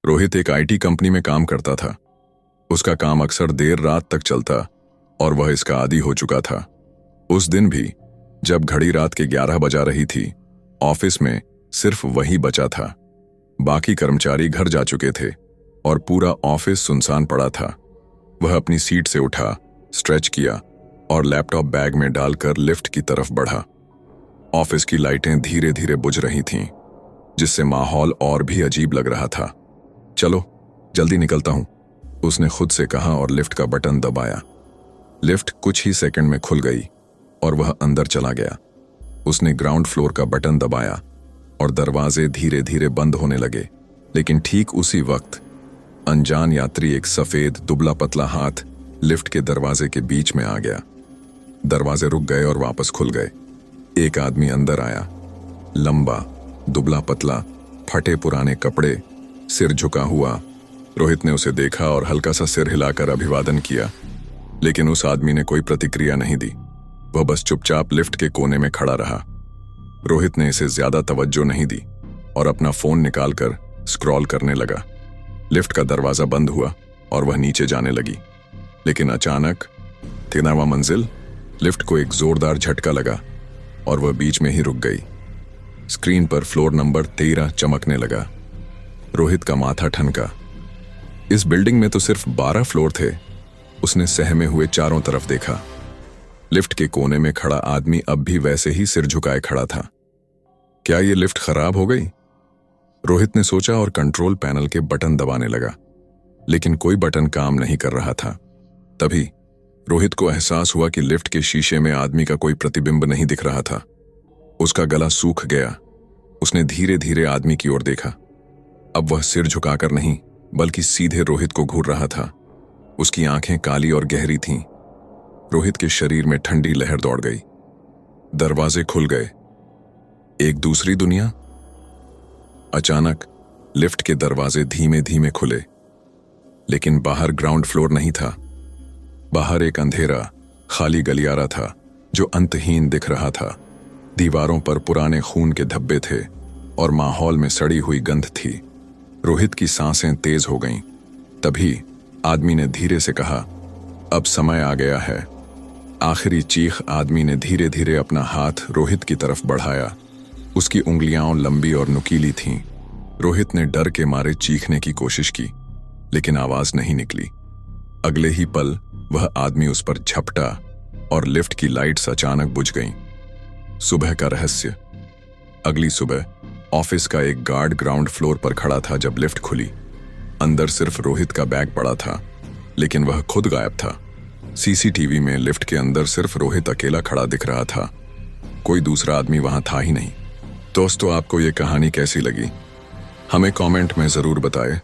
रोहित एक IT company में काम करता था। उसका काम अक्सर देर रात तक चलता और वह इसका आदी हो चुका था। उस दिन भी जब घड़ी रात के 11 बजा रही थी, ऑफिस में सिर्फ वही बचा था। बाकी कर्मचारी घर जा चुके थे और पूरा ऑफिस सुनसान पड़ा था। वह अपनी सीट से उठा, स्ट्रेच किया और लैपटॉप बैग में डालकर लिफ्ट की तरफ बढ़ा। ऑफिस की लाइटें धीरे धीरे बुझ रही थीं, जिससे माहौल और भी अजीब लग रहा था। चलो जल्दी निकलता हूं, उसने खुद से कहा और लिफ्ट का बटन दबाया। लिफ्ट कुछ ही सेकंड में खुल गई और वह अंदर चला गया। उसने ग्राउंड फ्लोर का बटन दबाया और दरवाजे धीरे धीरे बंद होने लगे। लेकिन ठीक उसी वक्त अनजान यात्री एक सफेद दुबला पतला हाथ लिफ्ट के दरवाजे के बीच में आ गया। दरवाजे रुक गए और वापस खुल गए। एक आदमी अंदर आया, लंबा, दुबला पतला, फटे पुराने कपड़े, सिर झुका हुआ। रोहित ने उसे देखा और हल्का सा सिर हिलाकर अभिवादन किया, लेकिन उस आदमी ने कोई प्रतिक्रिया नहीं दी। वह बस चुपचाप लिफ्ट के कोने में खड़ा रहा। रोहित ने इसे ज्यादा तवज्जो नहीं दी और अपना फोन निकालकर स्क्रॉल करने लगा। लिफ्ट का दरवाजा बंद हुआ और वह नीचे जाने लगी। लेकिन अचानक 13वां मंजिल, लिफ्ट को एक जोरदार झटका लगा और वह बीच में ही रुक गई। स्क्रीन पर फ्लोर नंबर 13 चमकने लगा। रोहित का माथा ठनका। इस बिल्डिंग में तो सिर्फ 12 फ्लोर थे। उसने सहमे हुए चारों तरफ देखा। लिफ्ट के कोने में खड़ा आदमी अब भी वैसे ही सिर झुकाए खड़ा था। क्या ये लिफ्ट खराब हो गई? रोहित ने सोचा और कंट्रोल पैनल के बटन दबाने लगा, लेकिन कोई बटन काम नहीं कर रहा था। तभी रोहित को एहसास हुआ कि लिफ्ट के शीशे में आदमी का कोई प्रतिबिंब नहीं दिख रहा था। उसका गला सूख गया। उसने धीरे धीरे आदमी की ओर देखा। अब वह सिर झुकाकर नहीं, बल्कि सीधे रोहित को घूर रहा था। उसकी आंखें काली और गहरी थीं। रोहित के शरीर में ठंडी लहर दौड़ गई। दरवाजे खुल गए। एक दूसरी दुनिया। अचानक लिफ्ट के दरवाजे धीमे धीमे खुले, लेकिन बाहर ग्राउंड फ्लोर नहीं था। बाहर एक अंधेरा, खाली गलियारा था जो अंतहीन दिख रहा था। दीवारों पर पुराने खून के धब्बे थे और माहौल में सड़ी हुई गंध थी। रोहित की सांसें तेज हो गईं। तभी आदमी ने धीरे से कहा, अब समय आ गया है। आखिरी चीख। आदमी ने धीरे धीरे अपना हाथ रोहित की तरफ बढ़ाया। उसकी उंगलियां लंबी और नुकीली थीं। रोहित ने डर के मारे चीखने की कोशिश की, लेकिन आवाज नहीं निकली। अगले ही पल वह आदमी उस पर झपटा और लिफ्ट की लाइट्स अचानक बुझ गईं। सुबह का रहस्य। अगली सुबह ऑफिस का एक गार्ड ग्राउंड फ्लोर पर खड़ा था जब लिफ्ट खुली। अंदर सिर्फ रोहित का बैग पड़ा था, लेकिन वह खुद गायब था। सीसीटीवी में लिफ्ट के अंदर सिर्फ रोहित अकेला खड़ा दिख रहा था। कोई दूसरा आदमी वहां था ही नहीं। दोस्तों, आपको ये कहानी कैसी लगी? हमें कमेंट में जरूर बताएं।